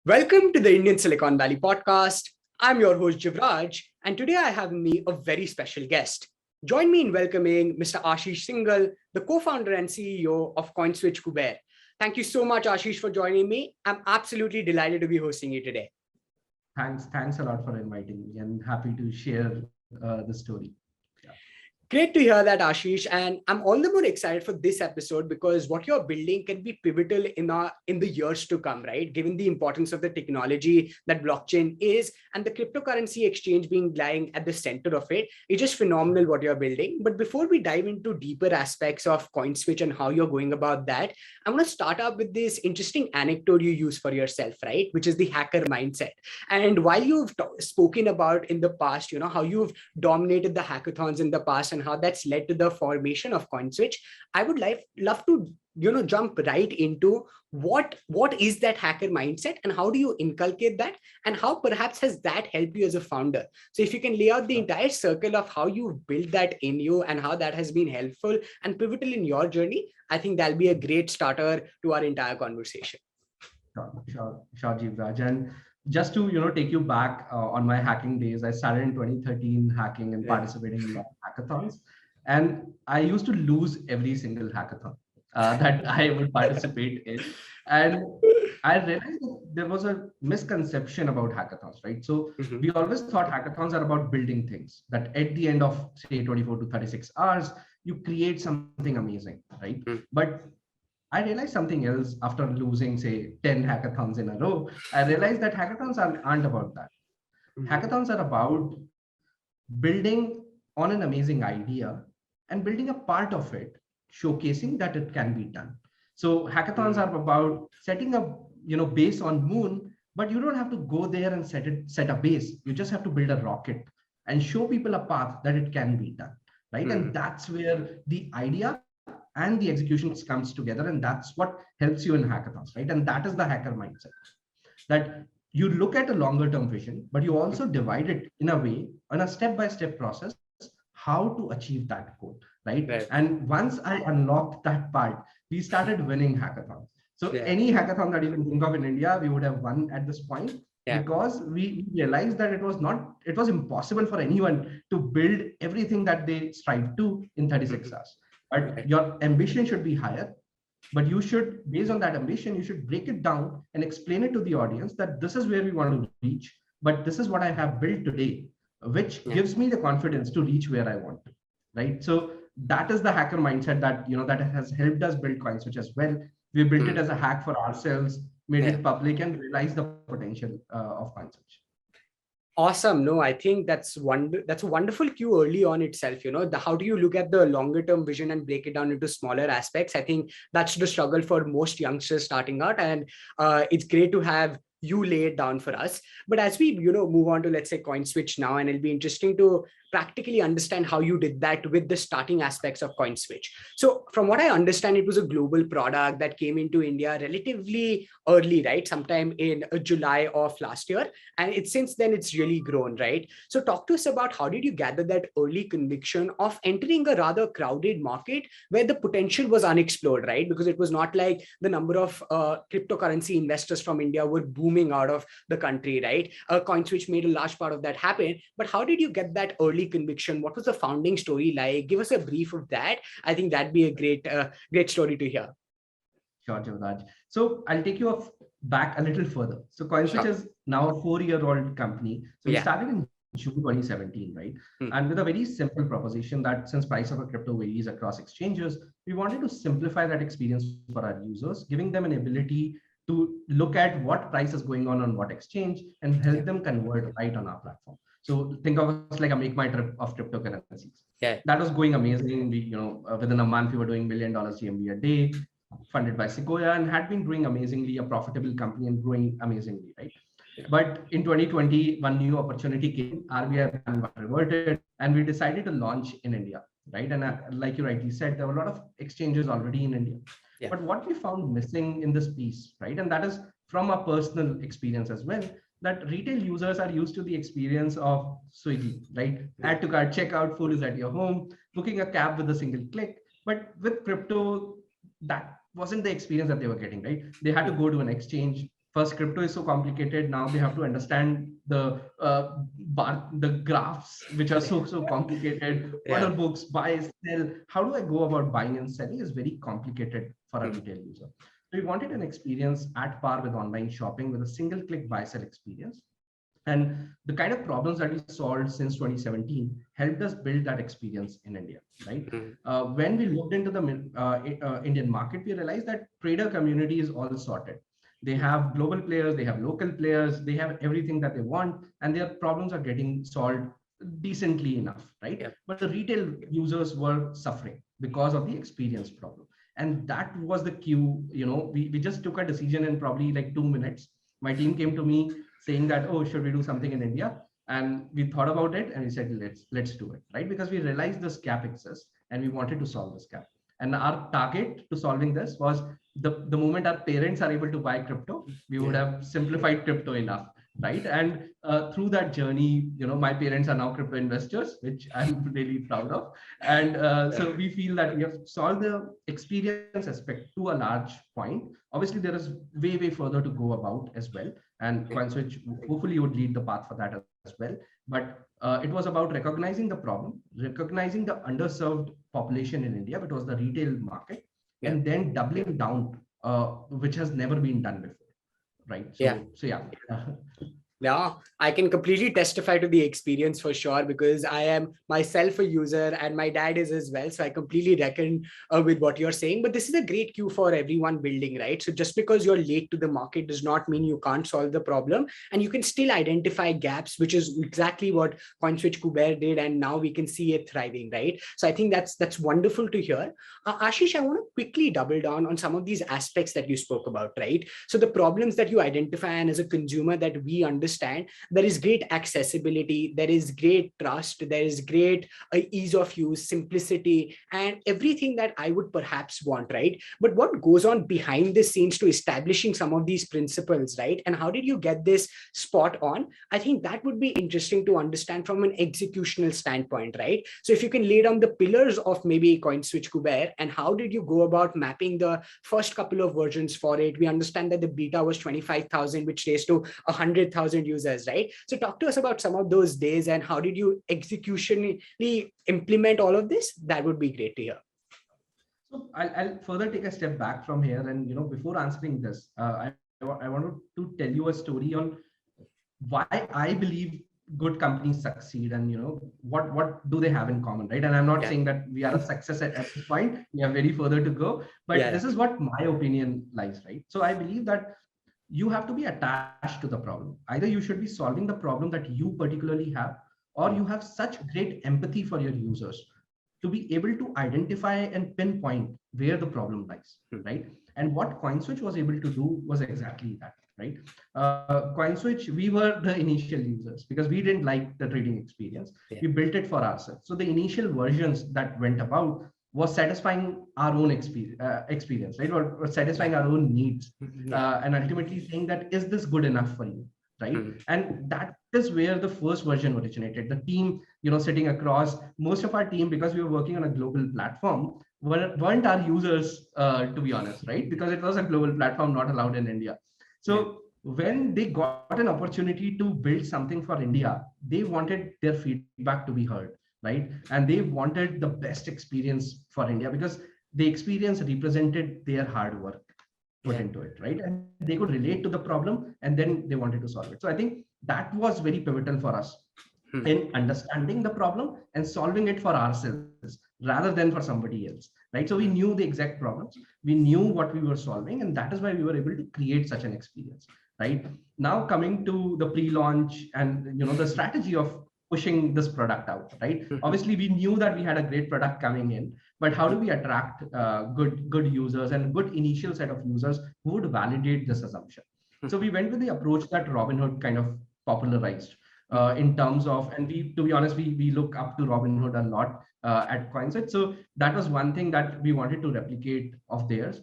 Welcome to the Indian Silicon Valley podcast. I'm your host, Jivraj, and today I have with me a very special guest. Join me in welcoming Mr. Ashish Singhal, the co-founder and CEO of CoinSwitch Kuber. Thank you so much, Ashish, for joining me. I'm absolutely delighted to be hosting you today. Thanks a lot for inviting me, and happy to share the story. Great to hear that, Ashish. And I'm all the more excited for this episode because what you're building can be pivotal in the years to come, right? Given the importance of the technology that blockchain is and the cryptocurrency exchange being lying at the center of it, it's just phenomenal what you're building. But before we dive into deeper aspects of CoinSwitch and how you're going about that, I want to start up with this interesting anecdote you use for yourself, right? Which is the hacker mindset. And while you've spoken about in the past, how you've dominated the hackathons in the past and how that's led to the formation of CoinSwitch, I would love to jump right into what is that hacker mindset and how do you inculcate that and how perhaps has that helped you as a founder. So if you can lay out the entire circle of how you've built that in you and how that has been helpful and pivotal in your journey, I think that'll be a great starter to our entire conversation. Sure, Jivraj. And just to take you back on my hacking days, I started in 2013 hacking and participating in hackathons, and I used to lose every single hackathon that I would participate in. And I realized that there was a misconception about hackathons, right? So we always thought hackathons are about building things that at the end of say 24 to 36 hours, you create something amazing, right? But I realized something else after losing, say, 10 hackathons in a row. I realized that hackathons aren't about that. Hackathons are about building on an amazing idea and building a part of it, showcasing that it can be done. So hackathons are about setting up, base on moon, but you don't have to go there and set a base. You just have to build a rocket and show people a path that it can be done, right? And that's where the idea and the execution comes together, and that's what helps you in hackathons, right? And that is the hacker mindset, that you look at a longer term vision, but you also divide it in a way, on a step-by-step process, how to achieve that goal, right? And once I unlocked that part, we started winning hackathons. So any hackathon that you can think of in India, we would have won at this point. Because we realized that it was impossible for anyone to build everything that they strive to in 36 hours. But your ambition should be higher, but you should, based on that ambition, you should break it down and explain it to the audience that this is where we want to reach, but this is what I have built today, which gives me the confidence to reach where I want to, right? So that is the hacker mindset that, that has helped us build CoinSwitch as well. We built it as a hack for ourselves, made it public, and realized the potential of CoinSwitch. Awesome. No, I think that's a wonderful cue early on itself. How do you look at the longer term vision and break it down into smaller aspects? I think that's the struggle for most youngsters starting out, and it's great to have you lay it down for us. But as we move on to, let's say, CoinSwitch now, and it'll be interesting to practically understand how you did that with the starting aspects of CoinSwitch. So from what I understand, it was a global product that came into India relatively early, right? Sometime in July of last year. And since then it's really grown, right? So talk to us about how did you gather that early conviction of entering a rather crowded market where the potential was unexplored, right? Because it was not like the number of cryptocurrency investors from India were booming out of the country, right? CoinSwitch made a large part of that happen. But how did you get that early conviction? What was the founding story like? Give us a brief of that. I think that'd be a great story to hear. Sure, Jivraj. So I'll take you back a little further. So CoinSwitch is now a 4-year-old company. So we started in June 2017, right? And with a very simple proposition that since price of a crypto varies across exchanges, we wanted to simplify that experience for our users, giving them an ability to look at what price is going on what exchange and help them convert right on our platform. So think of us like a make my trip of cryptocurrencies. That was going amazing. We, within a month, we were doing $1 million GMV a day, funded by Sequoia, and had been doing amazingly, a profitable company and growing amazingly, right? But in 2020, one new opportunity came, RBI reverted, and we decided to launch in India, right? And like you rightly said, there were a lot of exchanges already in India. But what we found missing in this piece, right? And that is from a personal experience as well, that retail users are used to the experience of Swiggy, right? Add to cart, checkout, food is at your home, booking a cab with a single click. But with crypto, that wasn't the experience that they were getting, right? They had to go to an exchange first crypto is so complicated. Now they have to understand the graphs, which are so complicated. Order Yeah. books, buy, sell. How do I go about buying and selling is very complicated for a retail user. So we wanted an experience at par with online shopping with a single click buy sell experience. And the kind of problems that we solved since 2017 helped us build that experience in India, right? When we looked into the Indian market, we realized that trader community is all sorted. They have global players, they have local players, they have everything that they want, and their problems are getting solved decently enough, right? Yeah. But the retail users were suffering because of the experience problem. And that was the cue, we just took a decision in probably like 2 minutes. My team came to me saying that, oh, should we do something in India? And we thought about it and we said, let's do it, right? Because we realized this gap exists and we wanted to solve this gap. And our target to solving this was the moment our parents are able to buy crypto, we would have simplified crypto enough, right? And through that journey, my parents are now crypto investors, which I'm really proud of. And so we feel that we have solved the experience aspect to a large point. Obviously, there is way further to go about as well. And CoinSwitch hopefully would lead the path for that as well. But it was about recognizing the problem, recognizing the underserved population in India, which was the retail market, and then doubling down, which has never been done before, right? So yeah. Yeah, I can completely testify to the experience for sure, because I am myself a user and my dad is as well. So I completely reckon with what you're saying, but this is a great cue for everyone building, right? So just because you're late to the market does not mean you can't solve the problem, and you can still identify gaps, which is exactly what CoinSwitch Kuber did. And now we can see it thriving, right? So I think that's wonderful to hear. Ashish, I want to quickly double down on some of these aspects that you spoke about, right? So the problems that you identify, and as a consumer that we understand, there is great accessibility, there is great trust, there is great ease of use, simplicity, and everything that I would perhaps want, right? But what goes on behind the scenes to establishing some of these principles, right? And how did you get this spot on? I think that would be interesting to understand from an executional standpoint, right? So if you can lay down the pillars of maybe CoinSwitch Kuber, and how did you go about mapping the first couple of versions for it? We understand that the beta was 25,000, which raised to 100,000 users, right? So talk to us about some of those days and how did you executionally implement all of this? That would be great to hear. So I'll further take a step back from here, and before answering this, I wanted to tell you a story on why I believe good companies succeed, and what do they have in common, right? And I'm not saying that we are a success at this point. We have very further to go, but this is what my opinion lies, right? So I believe that you have to be attached to the problem. Either you should be solving the problem that you particularly have, or you have such great empathy for your users to be able to identify and pinpoint where the problem lies, right? And what CoinSwitch was able to do was exactly that, right? CoinSwitch, we were the initial users because we didn't like the trading experience. We built it for ourselves. So the initial versions that went about was satisfying our own experience, right? Or satisfying our own needs, and ultimately saying that, is this good enough for you, right? And that is where the first version originated. The team, sitting across, most of our team, because we were working on a global platform, weren't our users, to be honest, right? Because it was a global platform, not allowed in India. So when they got an opportunity to build something for India, they wanted their feedback to be heard, right? And they wanted the best experience for India because the experience represented their hard work put into it, right? And they could relate to the problem, and then they wanted to solve it. So I think that was very pivotal for us in understanding the problem and solving it for ourselves rather than for somebody else, right? So we knew the exact problems, we knew what we were solving, and that is why we were able to create such an experience, right? Now coming to the pre-launch and the strategy of pushing this product out, right? Obviously, we knew that we had a great product coming in, but how do we attract good users and good initial set of users who would validate this assumption? So we went with the approach that Robinhood kind of popularized in terms of, and to be honest, we look up to Robinhood a lot at CoinSwitch. So that was one thing that we wanted to replicate of theirs.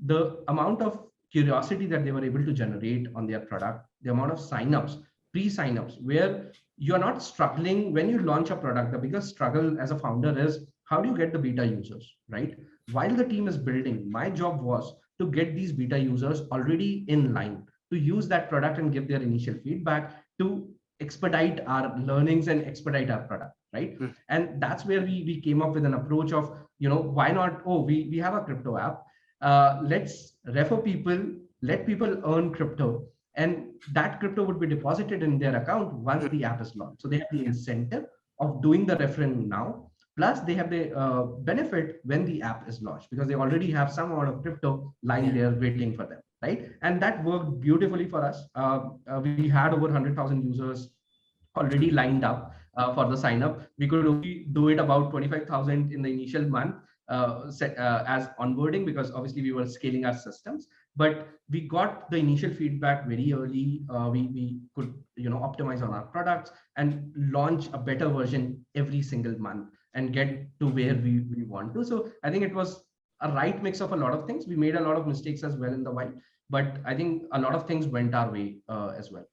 The amount of curiosity that they were able to generate on their product, the amount of signups, pre-signups, where you're not struggling when you launch a product. The biggest struggle as a founder is how do you get the beta users, right? While the team is building, my job was to get these beta users already in line to use that product and give their initial feedback to expedite our learnings and expedite our product, right? And that's where we came up with an approach of, why not, we have a crypto app, let's refer people, let people earn crypto, and that crypto would be deposited in their account once the app is launched. So they have the incentive of doing the referring now, plus they have the benefit when the app is launched, because they already have some amount of crypto lying there waiting for them, right? And that worked beautifully for us. We had over 100,000 users already lined up for the sign up. We could only do it about 25,000 in the initial month as onboarding, because obviously we were scaling our systems, but we got the initial feedback very early. We could optimize on our products and launch a better version every single month and get to where we want to. So I think it was a right mix of a lot of things. We made a lot of mistakes as well in the while, but I think a lot of things went our way as well.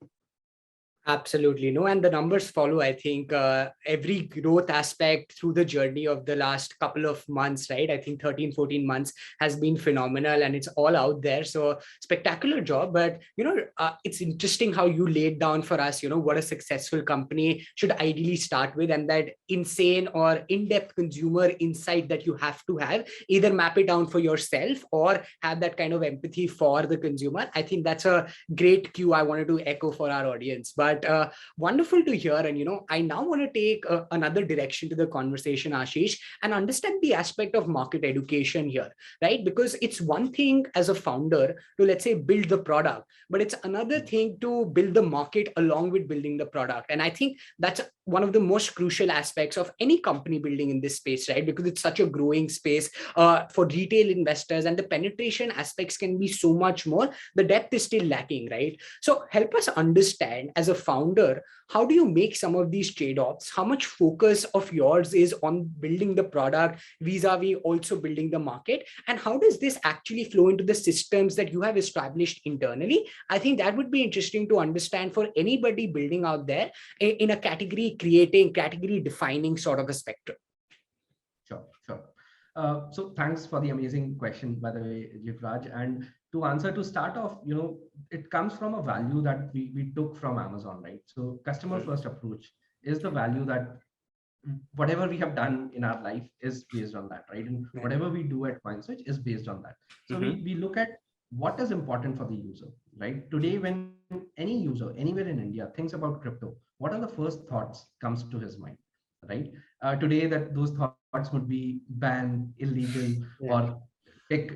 Absolutely. No, and the numbers follow. I think every growth aspect through the journey of the last couple of months, right? I think 13, 14 months has been phenomenal, and it's all out there. So spectacular job. But, it's interesting how you laid down for us, what a successful company should ideally start with, and that insane or in-depth consumer insight that you have to have, either map it down for yourself or have that kind of empathy for the consumer. I think that's a great cue I wanted to echo for our audience. But wonderful to hear. And, I now want to take another direction to the conversation, Ashish, and understand the aspect of market education here, right? Because it's one thing as a founder to, let's say, build the product, but it's another thing to build the market along with building the product. And I think that's one of the most crucial aspects of any company building in this space, right? Because it's such a growing space for retail investors, and the penetration aspects can be so much more. The depth is still lacking, right? So help us understand, as a founder, how do you make some of these trade-offs? How much focus of yours is on building the product vis-a-vis also building the market? And how does this actually flow into the systems that you have established internally? I think that would be interesting to understand for anybody building out there in a category creating, category defining sort of a spectrum. Sure. So thanks for the amazing question, by the way, Jivraj. And to start off, it comes from a value that we took from Amazon, right? So customer first approach is the value that whatever we have done in our life is based on that, right? And whatever we do at CoinSwitch is based on that. So we look at what is important for the user, right? Today, when any user anywhere in India thinks about crypto, what are the first thoughts comes to his mind, right? Today, that those thoughts would be ban, illegal, or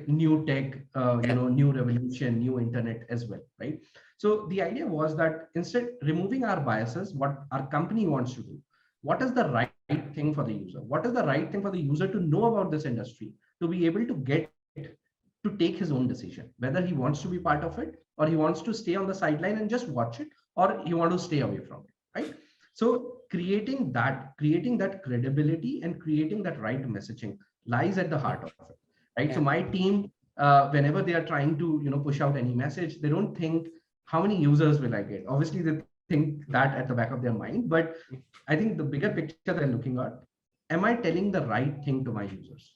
new tech, new revolution, new internet as well, right? So the idea was that instead removing our biases, what our company wants to do, what is the right thing for the user? What is the right thing for the user to know about this industry, to be able to get to take his own decision, whether he wants to be part of it or he wants to stay on the sideline and just watch it, or he wants to stay away from it, right? So creating that credibility and creating that right messaging lies at the heart of it, right? So my team, whenever they are trying to push out any message, they don't think how many users will I get. Obviously, they think that at the back of their mind, but I think the bigger picture they're looking at: am I telling the right thing to my users,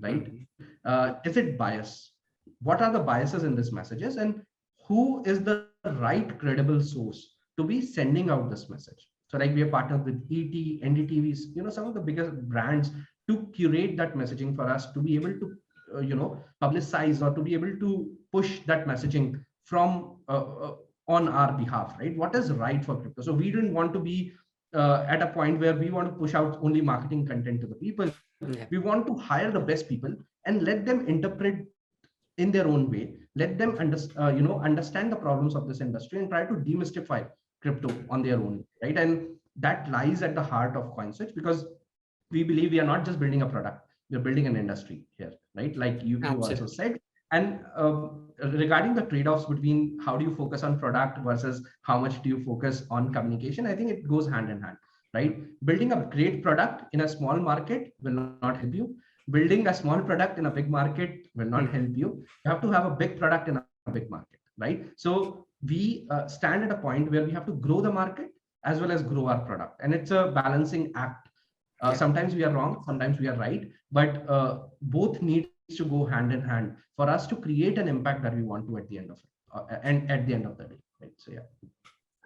right? Is it bias? What are the biases in these messages, and who is the right credible source to be sending out this message? So like we are partnered with ET, NDTVs, some of the biggest brands to curate that messaging for us to be able to, publicize or to be able to push that messaging from on our behalf, right? What is right for crypto? So we didn't want to be at a point where we want to push out only marketing content to the people. We want to hire the best people and let them interpret in their own way. Let them understand the problems of this industry and try to demystify crypto on their own, right? And that lies at the heart of CoinSwitch, because we believe we are not just building a product, we're building an industry here, right? Like you also said. And regarding the trade-offs between how do you focus on product versus how much do you focus on communication, I think it goes hand in hand, right? Building a great product in a small market will not help you. Building a small product in a big market will not help you. You have to have a big product in a big market, right? So we stand at a point where we have to grow the market as well as grow our product. And it's a balancing act. Sometimes we are wrong, sometimes we are right, but both need to go hand in hand for us to create an impact that we want to at the end and at the end of the day, right? So yeah.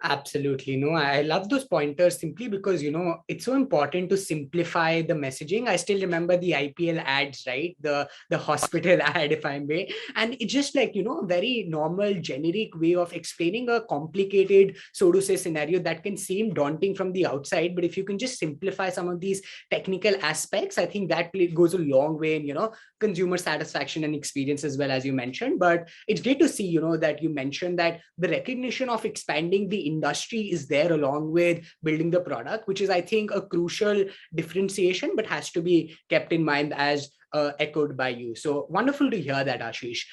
Absolutely. No, I love those pointers simply because, it's so important to simplify the messaging. I still remember the IPL ads, right? The hospital ad, if I may. And it's just like, very normal, generic way of explaining a complicated, so to say, scenario that can seem daunting from the outside. But if you can just simplify some of these technical aspects, I think that goes a long way in, consumer satisfaction and experience as well, as you mentioned. But it's great to see, that you mentioned that the recognition of expanding the industry is there along with building the product, which is, I think, a crucial differentiation, but has to be kept in mind as echoed by you. So wonderful to hear that, Ashish.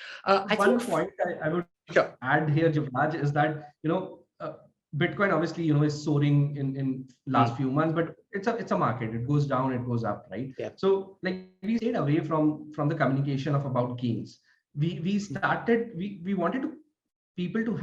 One point I would add here, Jivraj, is that, Bitcoin obviously, is soaring in last few months, but it's a market. It goes down, it goes up, right? Yeah. So like we stayed away from the communication of about gains. We wanted people to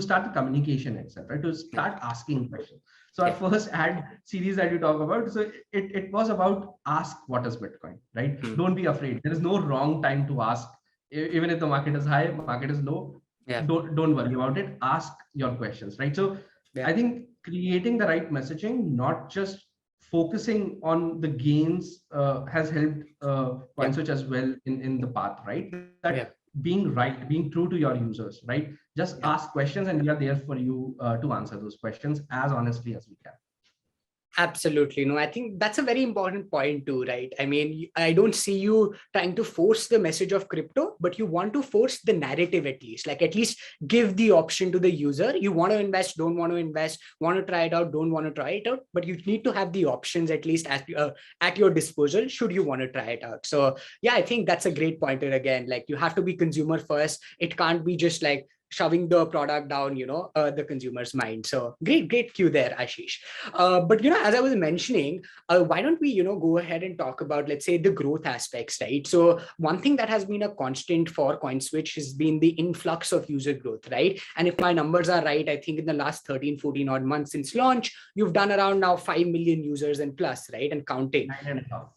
start the communication itself, right? To start asking questions. So our first ad series that you talk about, so it was about ask what is Bitcoin, right? Don't be afraid. There is no wrong time to ask. Even if the market is high, market is low, don't worry about it. Ask your questions, right? So I think creating the right messaging, not just focusing on the gains, has helped CoinSwitch as well in the path, right? That being right, being true to your users, right? Just ask questions and we are there for you to answer those questions as honestly as we can. Absolutely. No, I think that's a very important point too, right? I mean, I don't see you trying to force the message of crypto, but you want to force the narrative at least, like at least give the option to the user. You want to invest, don't want to invest, want to try it out, don't want to try it out, but you need to have the options at least at your disposal should you want to try it out. So yeah, I think that's a great pointer again. Like you have to be consumer first. It can't be just like shoving the product down, the consumer's mind. So great cue there, Ashish. But, as I was mentioning, why don't we, go ahead and talk about, let's say, the growth aspects, right? So one thing that has been a constant for CoinSwitch has been the influx of user growth, right? And if my numbers are right, I think in the last 13, 14 odd months since launch, you've done around now 5 million users and plus, right? And counting. 9.5.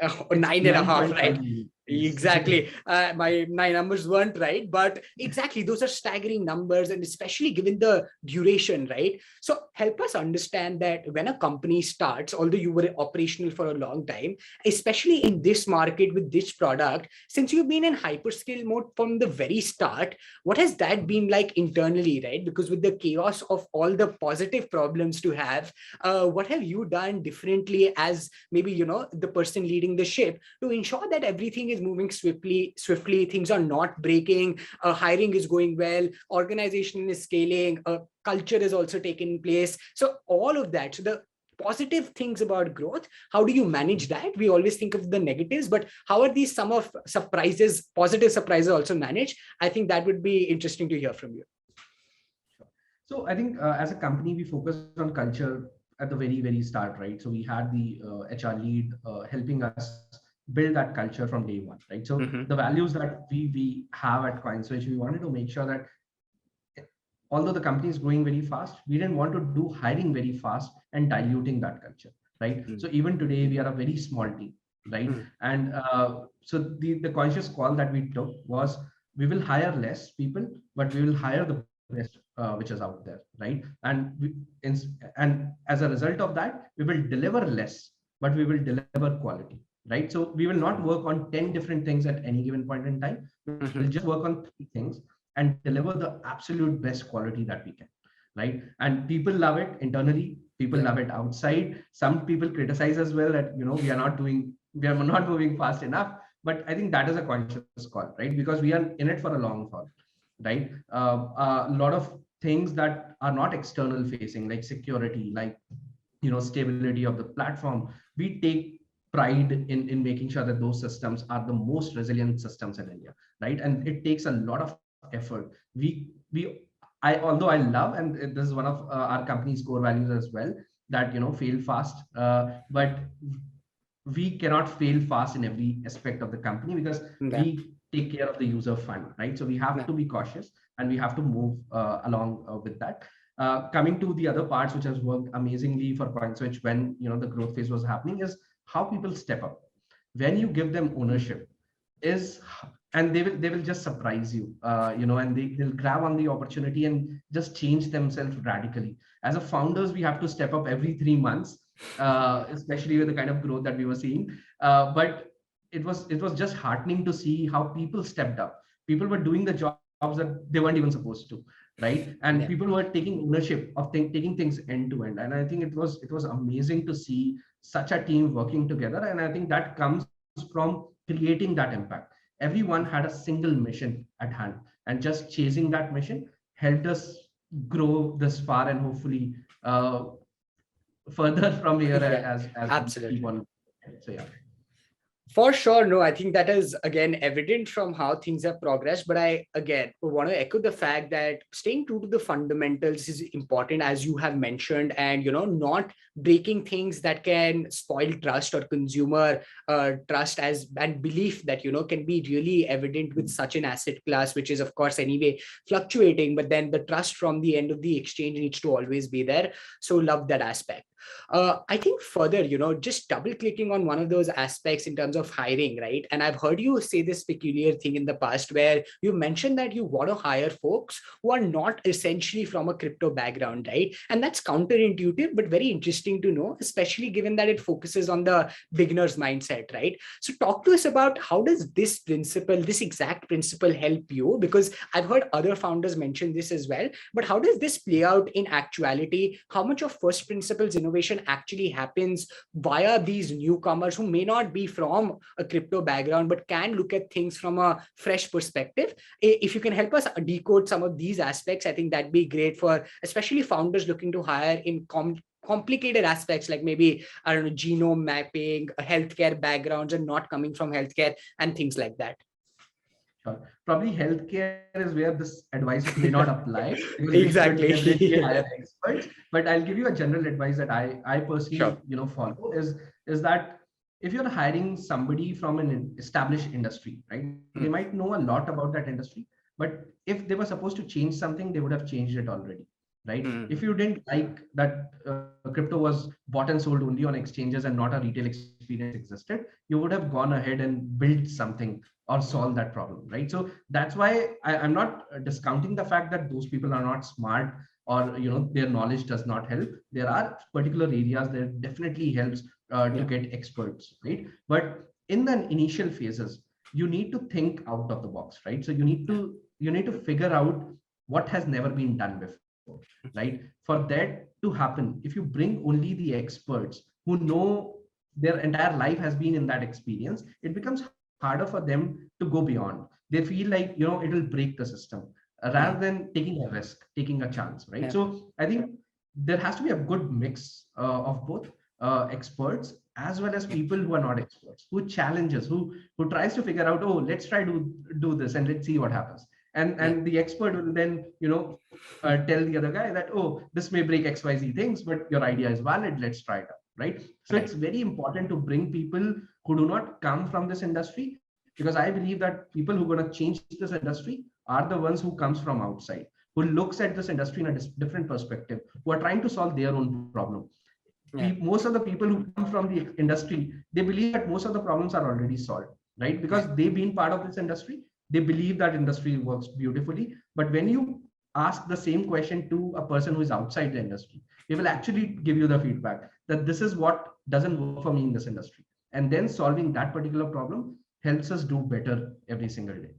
9.5, right? Exactly. My numbers weren't right, but exactly, those are staggering numbers, and especially given the duration, right? So help us understand that when a company starts, although you were operational for a long time, especially in this market with this product, since you've been in hyperscale mode from the very start, what has that been like internally, right? Because with the chaos of all the positive problems to have, what have you done differently as maybe, the person leading the ship to ensure that everything is moving swiftly, things are not breaking, hiring is going well, organization is scaling, culture is also taking place. So all of that, so the positive things about growth, how do you manage that? We always think of the negatives, but how are these some of positive surprises also managed? I think that would be interesting to hear from you. So I think as a company, we focus on culture at the very, very start, right? So we had the HR lead helping us build that culture from day one, right? So the values that we have at CoinSwitch, we wanted to make sure that although the company is growing very fast, we didn't want to do hiring very fast and diluting that culture, right? So even today, we are a very small team, right? And so the conscious call that we took was we will hire less people, but we will hire the best which is out there, right? And as a result of that, we will deliver less, but we will deliver quality, right? So we will not work on 10 different things at any given point in time. We'll just work on 3 things and deliver the absolute best quality that we can, right? And people love it internally, people love it outside. Some people criticize as well that, we are not moving fast enough, but I think that is a conscious call, right? Because we are in it for a long haul, right? A lot of things that are not external facing, like security, like, stability of the platform, we take pride in making sure that those systems are the most resilient systems in India, right? And it takes a lot of effort. Although I love, and this is one of our company's core values as well, that fail fast, but we cannot fail fast in every aspect of the company because we take care of the user fund, right? So we have to be cautious and we have to move along with that. Coming to the other parts which has worked amazingly for CoinSwitch when the growth phase was happening is how people step up. When you give them ownership, is, and they will just surprise you, and they'll grab on the opportunity and just change themselves radically. As a founders, we have to step up every 3 months, especially with the kind of growth that we were seeing. But it was just heartening to see how people stepped up. People were doing the jobs that they weren't even supposed to, right? And Yeah. people were taking ownership of taking things end to end. And I think it was amazing to see such a team working together. And I think that comes from creating that impact. Everyone had a single mission at hand, and just chasing that mission helped us grow this far, and hopefully further from here Yeah, as we keep absolutely. on. So yeah. For sure, no, I think that is again evident from how things have progressed. But I again want to echo the fact that staying true to the fundamentals is important, as you have mentioned, and not breaking things that can spoil trust or consumer trust as and belief that can be really evident with such an asset class, which is of course anyway fluctuating. But then the trust from the end of the exchange needs to always be there. So love that aspect. I think further, just double clicking on one of those aspects in terms of hiring, right? And I've heard you say this peculiar thing in the past where you mentioned that you want to hire folks who are not essentially from a crypto background, right? And that's counterintuitive, but very interesting to know, especially given that it focuses on the beginner's mindset, right? So talk to us about how does this exact principle help you? Because I've heard other founders mention this as well, but how does this play out in actuality? How much of first principles innovation actually happens via these newcomers who may not be from a crypto background but can look at things from a fresh perspective? If you can help us decode some of these aspects, I think that'd be great for especially founders looking to hire in complicated aspects like maybe, I don't know, genome mapping, healthcare backgrounds, and not coming from healthcare and things like that. Sure. Probably healthcare is where this advice may not apply, because we should definitely Exactly. hire experts. But I'll give you a general advice that I Sure. personally follow is that if you're hiring somebody from an established industry, right, they might know a lot about that industry, but if they were supposed to change something, they would have changed it already, right? If you didn't like that crypto was bought and sold only on exchanges and not a retail experience existed, you would have gone ahead and built something or solve that problem, right? So that's why I'm not discounting the fact that those people are not smart, or their knowledge does not help. There are particular areas that definitely helps to Yeah. get experts, right? But in the initial phases, you need to think out of the box, right? So you need to figure out what has never been done before, right? For that to happen, if you bring only the experts who know their entire life has been in that experience, it becomes harder for them to go beyond. They feel like it'll break the system, rather than taking a risk, taking a chance, right? Yeah. So I think there has to be a good mix of both experts as well as people who are not experts, who challenges, who tries to figure out, oh, let's try to do this and let's see what happens. And the expert will then tell the other guy that, oh, this may break xyz things, but your idea is valid, let's try it out, right? So Right. it's very important to bring people who do not come from this industry, because I believe that people who are going to change this industry are the ones who comes from outside, who looks at this industry in a different perspective, who are trying to solve their own problem. Yeah. Most of the people who come from the industry, they believe that most of the problems are already solved, right? Because Yeah. they've been part of this industry, they believe that industry works beautifully. But when you ask the same question to a person who is outside the industry, they will actually give you the feedback that this is what doesn't work for me in this industry, and then solving that particular problem helps us do better every single day.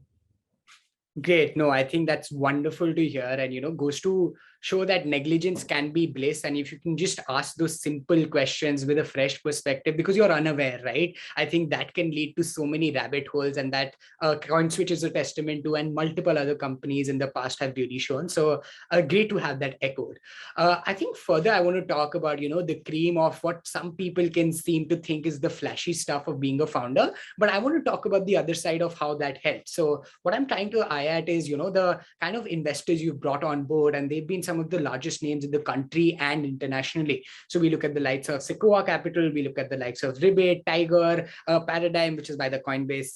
Great. No, I think that's wonderful to hear. And, goes to show that negligence can be bliss. And if you can just ask those simple questions with a fresh perspective, because you're unaware, right? I think that can lead to so many rabbit holes, and that CoinSwitch is a testament to, and multiple other companies in the past have really shown. So great to have that echoed. I think further, I want to talk about, the cream of what some people can seem to think is the flashy stuff of being a founder. But I want to talk about the other side of how that helps. So what I'm trying to eye at is, the kind of investors you've brought on board, and they've been some some of the largest names in the country and internationally. So we look at the likes of Sequoia Capital, we look at the likes of Ribbit, Tiger, Paradigm, which is by the Coinbase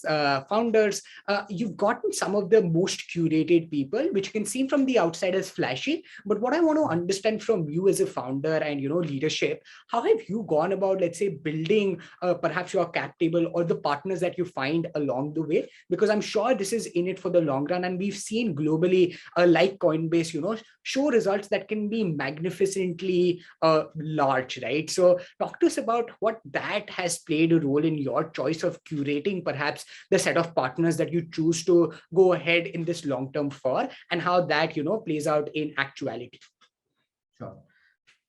founders. You've gotten some of the most curated people, which you can see from the outside as flashy. But what I want to understand from you as a founder and leadership, how have you gone about, let's say, building perhaps your cap table or the partners that you find along the way? Because I'm sure this is in it for the long run, and we've seen globally, like Coinbase, show results that can be magnificently large, right? So talk to us about what that has played a role in your choice of curating perhaps the set of partners that you choose to go ahead in this long term for, and how that plays out in actuality. Sure.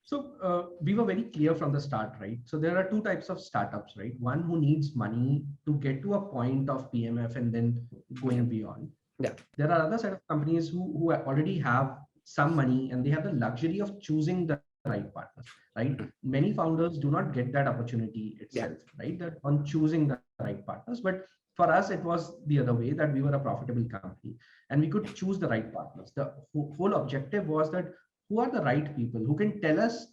So we were very clear from the start, right? So there are two types of startups, right? One who needs money to get to a point of PMF and then going beyond. Yeah. There are other set of companies who already have some money and they have the luxury of choosing the right partners, right? Many founders do not get that opportunity itself, right? That on choosing the right partners. But for us, it was the other way, that we were a profitable company and we could choose the right partners. The whole objective was that who are the right people who can tell us,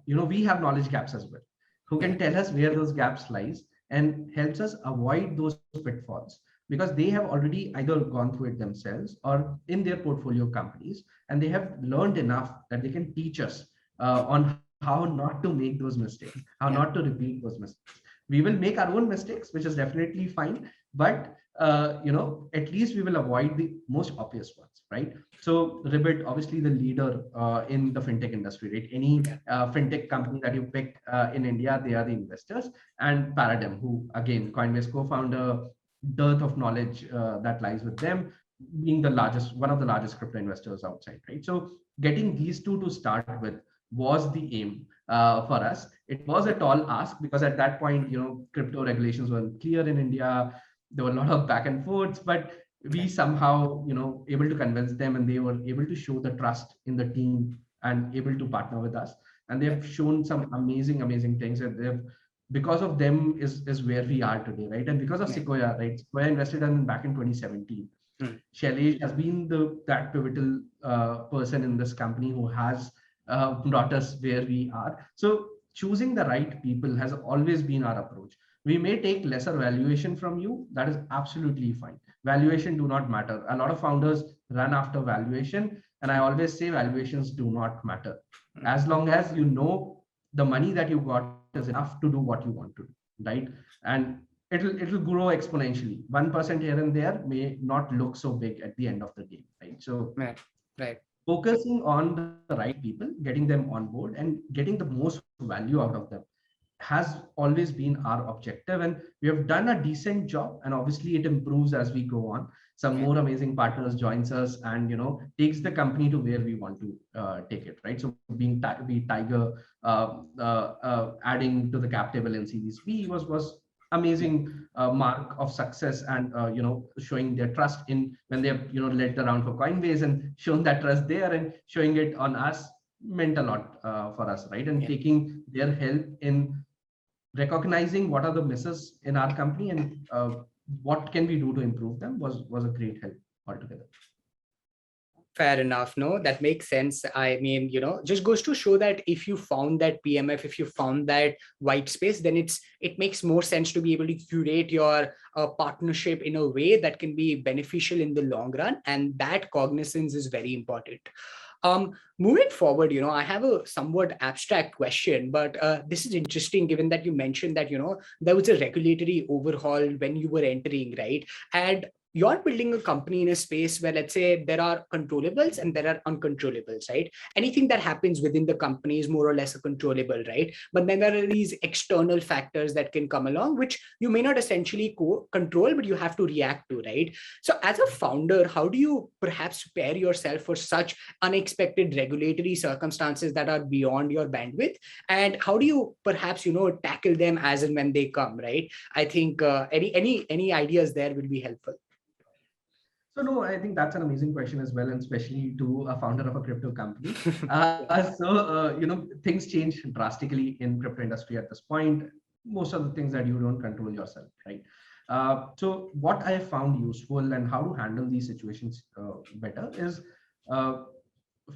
we have knowledge gaps as well, who can tell us where those gaps lies and helps us avoid those pitfalls, because they have already either gone through it themselves or in their portfolio companies, and they have learned enough that they can teach us on how not to make those mistakes, how not to repeat those mistakes. We will make our own mistakes, which is definitely fine, but at least we will avoid the most obvious ones, right? So Ribbit, obviously the leader in the fintech industry, right? Any fintech company that you pick in India, they are the investors. And Paradigm, who again, Coinbase co-founder, dearth of knowledge that lies with them, being one of the largest crypto investors outside, right? So getting these two to start with was the aim for us. It was a tall ask because at that point, crypto regulations weren't clear in India. There were a lot of back and forths, but we somehow, able to convince them, and they were able to show the trust in the team and able to partner with us. And they have shown some amazing things, and they've, because of them is where we are today, right? And because of Sequoia, right? Sequoia invested in back in 2017. Shailesh has been that pivotal person in this company who has brought us where we are. So choosing the right people has always been our approach. We may take lesser valuation from you. That is absolutely fine. Valuation do not matter. A lot of founders run after valuation. And I always say valuations do not matter. As long as you know the money that you got is enough to do what you want to do, right? And it'll grow exponentially. 1% here and there may not look so big at the end of the day, right? So right. Focusing on the right people, getting them on board and getting the most value out of them has always been our objective, and we have done a decent job, and obviously it improves as we go on. Some more amazing partners joins us and takes the company to where we want to take it, right? So being Tiger adding to the cap table in Series B was amazing mark of success, and showing their trust in when they have led the round for Coinbase and shown that trust there and showing it on us meant a lot for us, right? And taking their help in recognizing what are the misses in our company and what can we do to improve them was a great help altogether. Fair enough. No, that makes sense. I mean, just goes to show that if you found that PMF, if you found that white space, then it makes more sense to be able to curate your partnership in a way that can be beneficial in the long run. And that cognizance is very important. Moving forward, I have a somewhat abstract question, but this is interesting given that you mentioned that, there was a regulatory overhaul when you were entering, right? And you're building a company in a space where, let's say, there are controllables and there are uncontrollables, right? Anything that happens within the company is more or less a controllable, right? But then there are these external factors that can come along, which you may not essentially control, but you have to react to, right? So as a founder, how do you perhaps prepare yourself for such unexpected regulatory circumstances that are beyond your bandwidth? And how do you perhaps, tackle them as and when they come, right? I think any ideas there will be helpful. So no, I think that's an amazing question as well, and especially to a founder of a crypto company. Things change drastically in crypto industry at this point. Most of the things that you don't control yourself, right? So what I found useful and how to handle these situations better is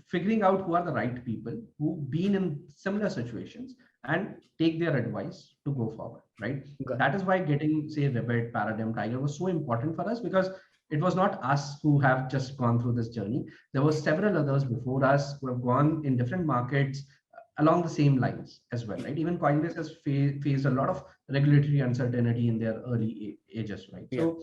figuring out who are the right people who've been in similar situations and take their advice to go forward, right? That is why getting, say, Ribbit, Paradigm, Tiger was so important for us, because it was not us who have just gone through this journey. There were several others before us who have gone in different markets along the same lines as well, right? Even Coinbase has faced a lot of regulatory uncertainty in their early ages, right? So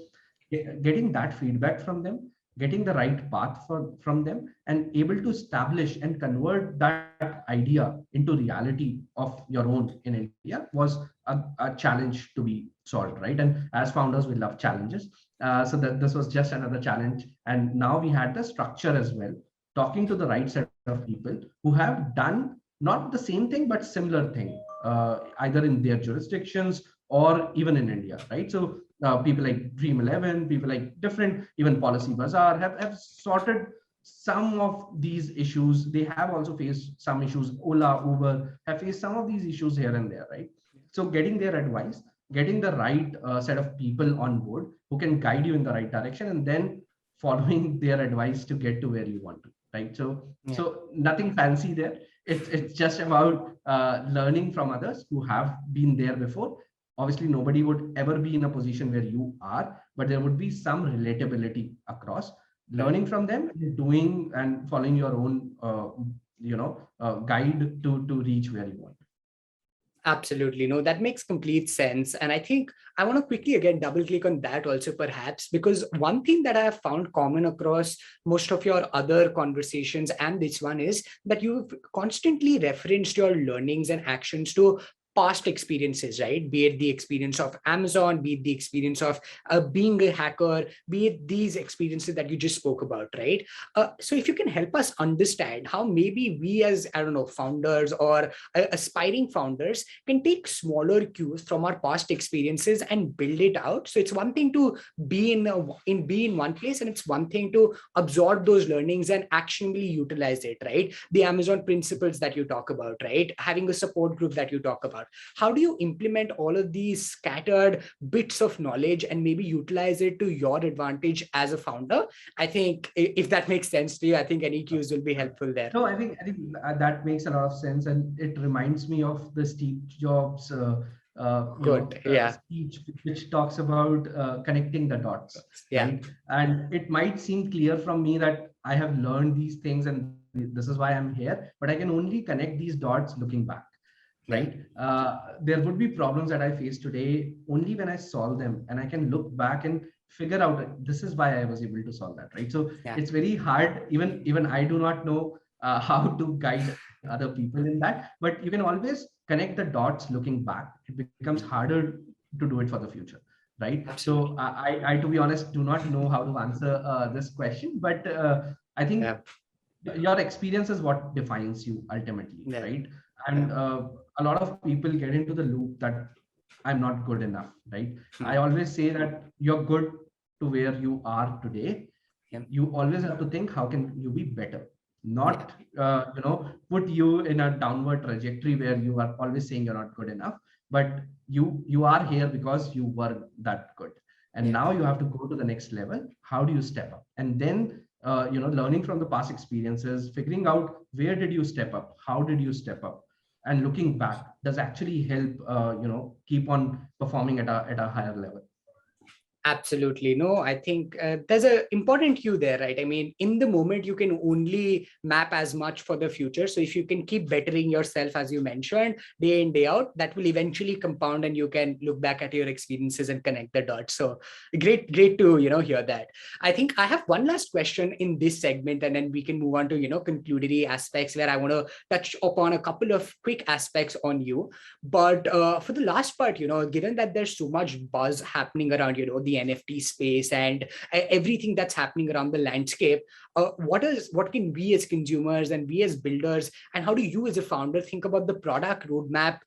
getting that feedback from them, getting the right path from them, and able to establish and convert that idea into reality of your own in India was a challenge to be solved, right? And as founders, we love challenges. So that this was just another challenge. And now we had the structure as well, talking to the right set of people who have done not the same thing, but similar thing, either in their jurisdictions or even in India, right? So people like Dream 11, people like different, even Policy Bazaar have sorted some of these issues. They have also faced some issues. Ola, Uber have faced some of these issues here and there, right? So getting their advice, getting the right set of people on board who can guide you in the right direction, and then following their advice to get to where you want to, right? So nothing fancy there. It's just about learning from others who have been there before. Obviously, nobody would ever be in a position where you are, but there would be some relatability across. Learning from them, doing and following your own, guide to reach where you want. Absolutely. No, that makes complete sense. And I think I want to quickly again double click on that also, perhaps, because one thing that I have found common across most of your other conversations and this one is that you've constantly referenced your learnings and actions to past experiences, right? Be it the experience of Amazon, be it the experience of being a hacker, be it these experiences that you just spoke about, right? So if you can help us understand how maybe we as, I don't know, founders or aspiring founders can take smaller cues from our past experiences and build it out. So it's one thing to be in one place, and it's one thing to absorb those learnings and actionably utilize it, right? The Amazon principles that you talk about, right? Having a support group that you talk about. How do you implement all of these scattered bits of knowledge and maybe utilize it to your advantage as a founder? I think if that makes sense to you, I think any cues will be helpful there. No, I think that makes a lot of sense, and it reminds me of the Steve Jobs speech, which talks about connecting the dots, right? And it might seem clear from me that I have learned these things and this is why I'm here, but I can only connect these dots looking back, right? There would be problems that I face today only when I solve them, and I can look back and figure out this is why I was able to solve that, right? So it's very hard. Even I do not know how to guide other people in that, but you can always connect the dots looking back. It becomes harder to do it for the future, right? Absolutely. So I to be honest, do not know how to answer this question, but I think your experience is what defines you ultimately, right? And a lot of people get into the loop that I'm not good enough, right? I always say that you're good to where you are today. You always have to think, how can you be better? Not put you in a downward trajectory where you are always saying you're not good enough, but you are here because you were that good, and now you have to go to the next level. How do you step up? And then learning from the past experiences, figuring out where did you step up, how did you step up, and looking back does actually help keep on performing at a higher level. Absolutely. No, I think there's an important cue there, right? I mean, in the moment, you can only map as much for the future. So if you can keep bettering yourself, as you mentioned, day in, day out, that will eventually compound and you can look back at your experiences and connect the dots. So great to, hear that. I think I have one last question in this segment, and then we can move on to, conclusory aspects where I want to touch upon a couple of quick aspects on you. But for the last part, given that there's so much buzz happening around, the NFT space and everything that's happening around the landscape, what can we as consumers and we as builders, and how do you as a founder think about the product roadmap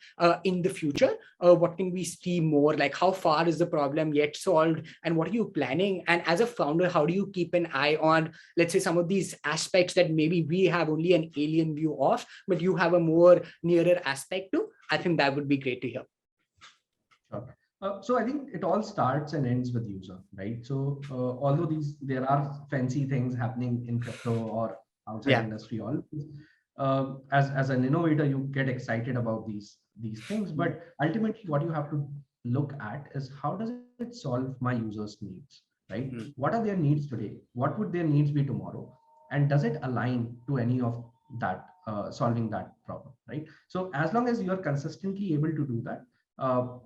in the future? What can we see more? Like, how far is the problem yet solved, and what are you planning? And as a founder, how do you keep an eye on, let's say, some of these aspects that maybe we have only an alien view of, but you have a more nearer aspect to? I think that would be great to hear. Sure. So I think it all starts and ends with user, right? So although there are fancy things happening in crypto or outside industry. All as an innovator, you get excited about these things, but ultimately, what you have to look at is how does it solve my users' needs, right? What are their needs today? What would their needs be tomorrow? And does it align to any of that, solving that problem, right? So as long as you are consistently able to do that,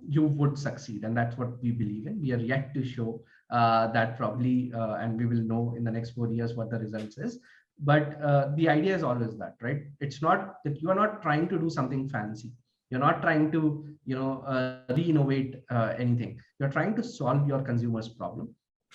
you would succeed, and that's what we believe in. We are yet to show that probably, and we will know in the next 4 years what the results is. But the idea is always that, right? It's not that you are not trying to do something fancy. You're not trying to, re-innovate anything. You're trying to solve your consumer's problem.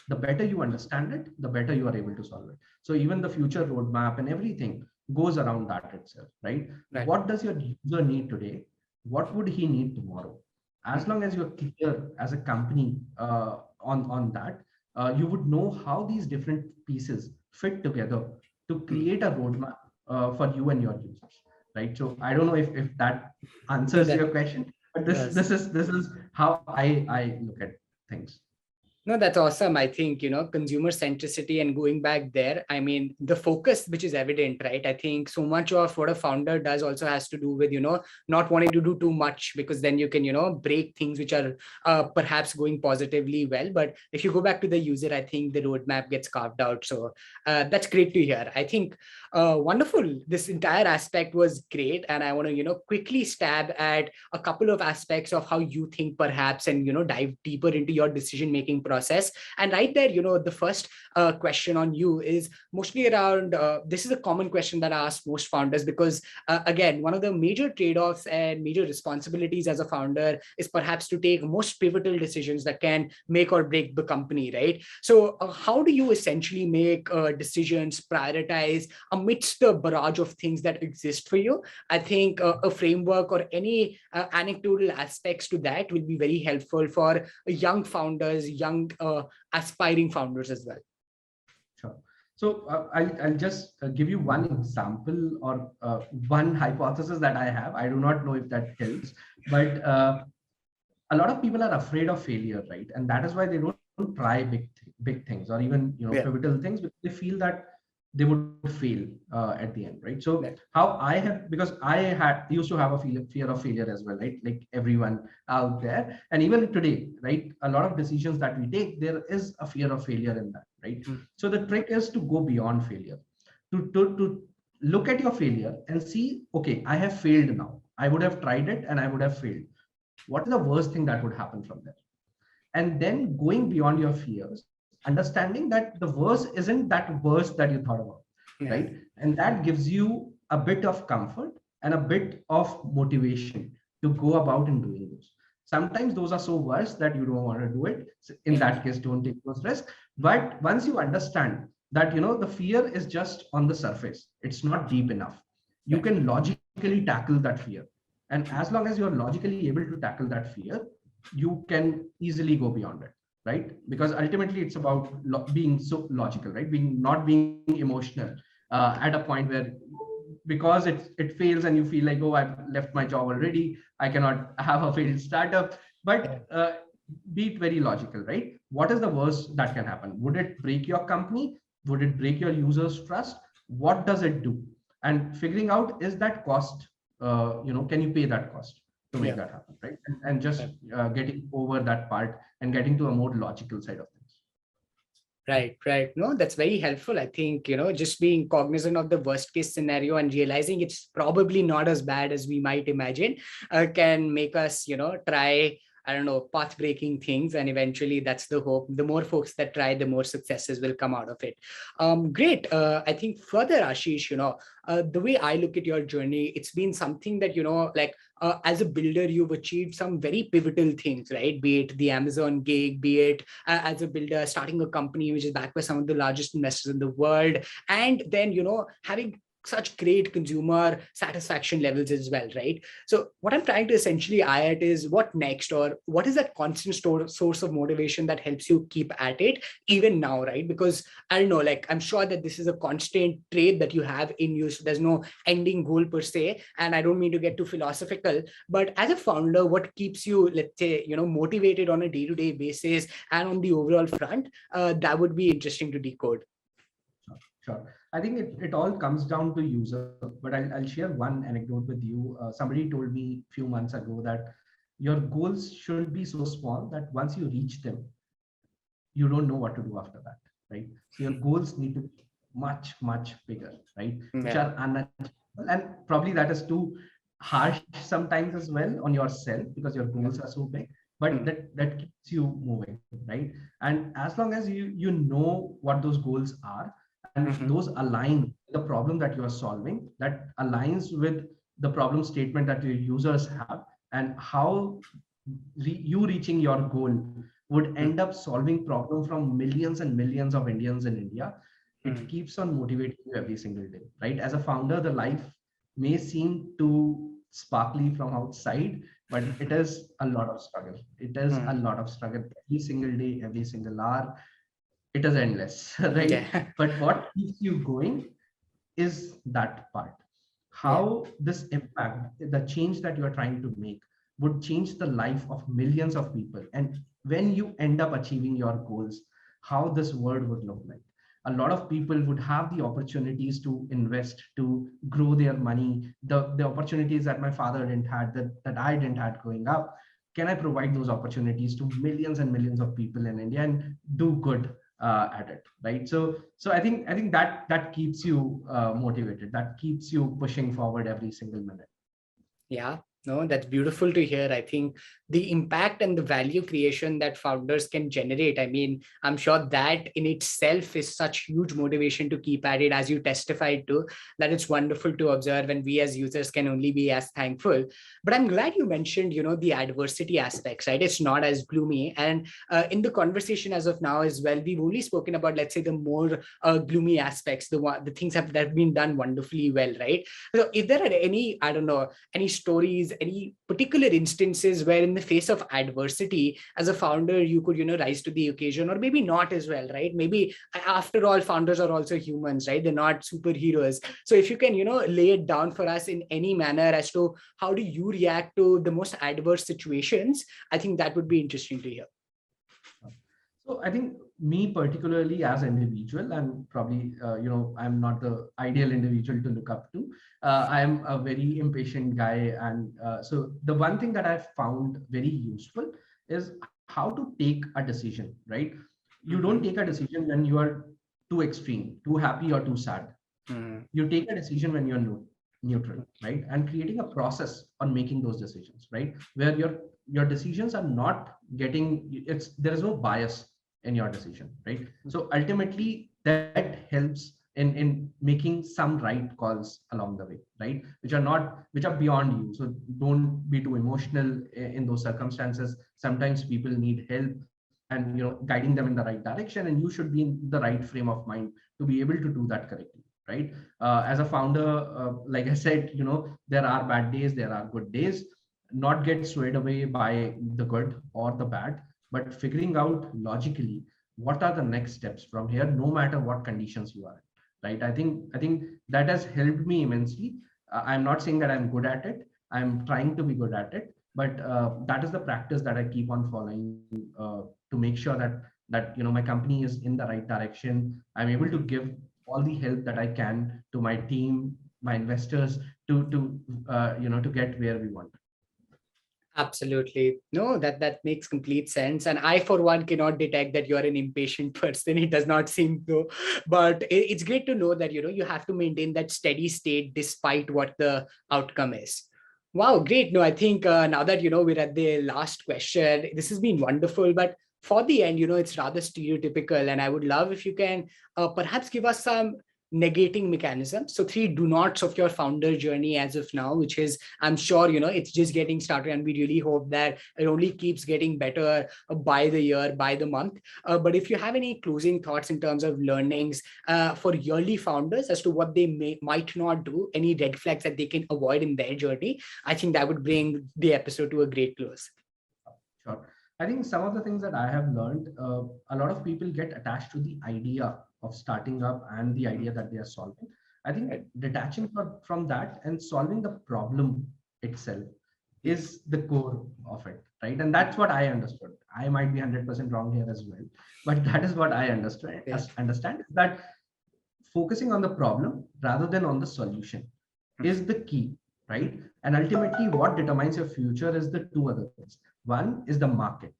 The better you understand it, the better you are able to solve it. So even the future roadmap and everything goes around that itself, right? What does your user need today? What would he need tomorrow? As long as you're clear as a company on that, you would know how these different pieces fit together to create a roadmap for you and your users, right? So I don't know if that answers your question, but this is how I look at things. No, that's awesome. I think, consumer centricity and going back there, I mean, the focus, which is evident, right? I think so much of what a founder does also has to do with, not wanting to do too much, because then you can, break things which are perhaps going positively well. But if you go back to the user, I think the roadmap gets carved out. So that's great to hear. I think wonderful. This entire aspect was great. And I want to, quickly stab at a couple of aspects of how you think perhaps, and, dive deeper into your decision-making process. And right there, the first question on you is mostly around, this is a common question that I ask most founders, because again, one of the major trade-offs and major responsibilities as a founder is perhaps to take most pivotal decisions that can make or break the company, right? So how do you essentially make decisions, prioritize amidst the barrage of things that exist for you? I think a framework or any anecdotal aspects to that will be very helpful for young founders, young aspiring founders as well. Sure. So I'll just give you one example or one hypothesis that I have. I do not know if that helps, but a lot of people are afraid of failure, right? And that is why they don't try big things or even pivotal things, because they feel that they would fail at the end, right? So how I have, because I used to have a fear of failure as well, right? Like everyone out there, and even today, right? A lot of decisions that we take, there is a fear of failure in that, right? So the trick is to go beyond failure, to look at your failure and see, okay, I have failed now. I would have tried it and I would have failed. What is the worst thing that would happen from there? And then going beyond your fears, understanding that the worst isn't that worst that you thought about, right? And that gives you a bit of comfort and a bit of motivation to go about in doing those. Sometimes those are so worse that you don't want to do it. So in that case, don't take those risks. But once you understand that, the fear is just on the surface, it's not deep enough, you can logically tackle that fear. And as long as you're logically able to tackle that fear, you can easily go beyond it, right? Because ultimately it's about being so logical, right? Not being emotional at a point where, because it fails and you feel like, oh, I've left my job already, I cannot have a failed startup. But be it very logical, right? What is the worst that can happen? Would it break your company? Would it break your users' trust? What does it do? And figuring out, is that cost, can you pay that cost to make that happen, right? And just getting over that part and getting to a more logical side of things. Right. No, that's very helpful. I think, just being cognizant of the worst case scenario and realizing it's probably not as bad as we might imagine can make us, try, I don't know, path breaking things. And eventually that's the hope. The more folks that try, the more successes will come out of it. Great. I think further, Ashish, the way I look at your journey, it's been something that, as a builder, you've achieved some very pivotal things, right? Be it the Amazon gig, be it as a builder, starting a company which is backed by some of the largest investors in the world. And then, having such great consumer satisfaction levels as well, right? So what I'm trying to essentially eye at is what next, or what is that constant source of motivation that helps you keep at it even now, right? Because I don't know, I'm sure that this is a constant trait that you have in you. So there's no ending goal per se. And I don't mean to get too philosophical, but as a founder, what keeps you, let's say, motivated on a day-to-day basis and on the overall front, that would be interesting to decode. Sure. I think it all comes down to user. But I'll share one anecdote with you. Somebody told me a few months ago that your goals should be so small that once you reach them, you don't know what to do after that, right? So your goals need to be much, much bigger, right? Which Yeah. are unachievable. And probably that is too harsh sometimes as well on yourself because your goals are so big, but Mm. that keeps you moving, right? And as long as you know what those goals are and Mhm. those align with the problem that you are solving, that aligns with the problem statement that your users have, and how you reaching your goal would Mm. end up solving problem from millions and millions of Indians in India, it Mm. keeps on motivating you every single day, right? As a founder, the life may seem too sparkly from outside, but it is a lot of struggle. It is a Mm. lot of struggle every single day, every single hour. It is endless, right? Yeah. But what keeps you going is that part. Yeah. How this impact, the change that you are trying to make, would change the life of millions of people. And when you end up achieving your goals, how this world would look like. A lot of people would have the opportunities to invest, to grow their money, the opportunities that my father didn't had, that I didn't had growing up. Can I provide those opportunities to millions and millions of people in India and do good at it, right? So I think that keeps you motivated, that keeps you pushing forward every single minute. Yeah, no, that's beautiful to hear. I think the impact and the value creation that founders can generate, I mean, I'm sure that in itself is such huge motivation to keep at it, as you testified to, that it's wonderful to observe, and we as users can only be as thankful. But I'm glad you mentioned, the adversity aspects, right? It's not as gloomy. And in the conversation as of now as well, we've only spoken about, let's say, the more gloomy aspects, the things that have been done wonderfully well, right? So if there are any, I don't know, any stories, any particular instances where in the face of adversity as a founder, you could, rise to the occasion, or maybe not as well, right? Maybe after all, founders are also humans, right? They're not superheroes. So if you can, lay it down for us in any manner as to how do you react to the most adverse situations, I think that would be interesting to hear. So I think me particularly as an individual, and probably I'm not the ideal individual to look up to. I'm a very impatient guy, and so the one thing that I've found very useful is how to take a decision. Right, you don't Mm-hmm. take a decision when you are too extreme, too happy or too sad. Mm-hmm. You take a decision when you're neutral, right? And creating a process on making those decisions, right? Where your decisions are not getting, it's there is no bias in your decision, right? So ultimately that helps in making some right calls along the way, right? Which are beyond you. So don't be too emotional in those circumstances. Sometimes people need help, and guiding them in the right direction, and you should be in the right frame of mind to be able to do that correctly, right? As a founder, like I said, there are bad days, there are good days. Not get swayed away by the good or the bad, but figuring out logically what are the next steps from here, no matter what conditions you are in, right? I think that has helped me immensely. I'm not saying that I'm good at it. I'm trying to be good at it, but that is the practice that I keep on following to make sure that my company is in the right direction. I'm able to give all the help that I can to my team, my investors, to get where we want. Absolutely. No, that makes complete sense. And I, for one, cannot detect that you're an impatient person. It does not seem so. But it's great to know that, you have to maintain that steady state despite what the outcome is. Wow, great. No, I think now that, we're at the last question, this has been wonderful. But for the end, it's rather stereotypical. And I would love if you can perhaps give us some negating mechanisms. So 3 do nots of your founder journey as of now, which is, I'm sure, it's just getting started, and we really hope that it only keeps getting better by the year, by the month. But if you have any closing thoughts in terms of learnings for yearly founders as to what they might not do, any red flags that they can avoid in their journey, I think that would bring the episode to a great close. Sure. I think some of the things that I have learned, a lot of people get attached to the idea of starting up and the idea that they are solving. I think Right. detaching from that and solving the problem itself Yes. is the core of it, right? And that's what I understood. I might be 100% wrong here as well, but that is what I understand. Yeah. Understand is that focusing on the problem rather than on the solution is the key, right? And ultimately, what determines your future is the two other things. One is the market.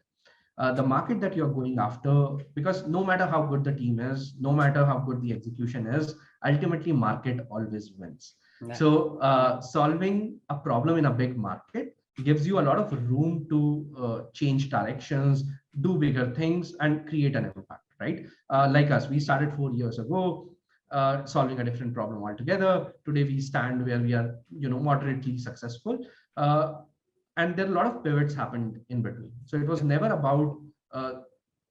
The market that you're going after, because no matter how good the team is, no matter how good the execution is, ultimately market always wins. Yeah. So solving a problem in a big market gives you a lot of room to change directions, do bigger things, and create an impact, right? Like us, we started 4 years ago, solving a different problem altogether. Today we stand where we are, moderately successful. And there are a lot of pivots happened in between. So it was never about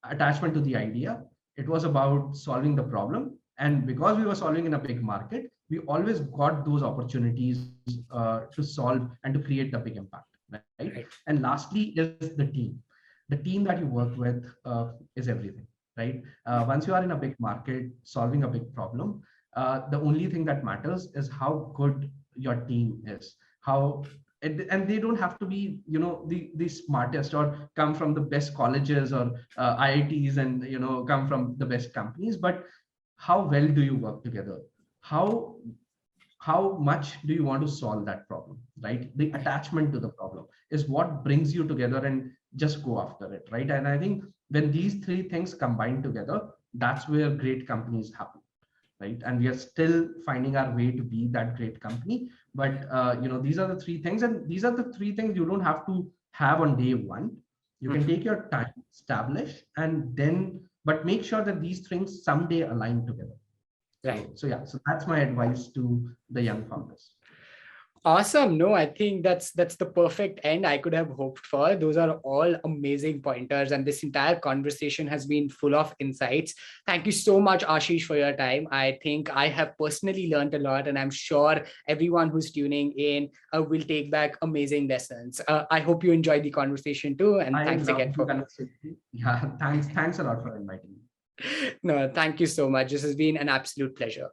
attachment to the idea. It was about solving the problem. And because we were solving in a big market, we always got those opportunities to solve and to create the big impact, right? And lastly is the team. The team that you work with is everything, right? Once you are in a big market, solving a big problem, the only thing that matters is how good your team is, and they don't have to be the smartest or come from the best colleges or IITs and come from the best companies, but how well do you work together? How much do you want to solve that problem, right? The attachment to the problem is what brings you together and just go after it, right? And I think when these three things combine together, that's where great companies happen, right? And we are still finding our way to be that great company. But these are the three things, and these are the three things you don't have to have on day one. You can take your time, establish, and then, but make sure that these things someday align together. Right. So that's my advice to the young founders. Awesome. No, I think that's the perfect end I could have hoped for. Those are all amazing pointers, and this entire conversation has been full of insights. Thank you so much, Ashish, for your time. I think I have personally learned a lot, and I'm sure everyone who's tuning in will take back amazing lessons. I hope you enjoyed the conversation too, and thanks again for thanks a lot for inviting me. No, thank you so much. This has been an absolute pleasure.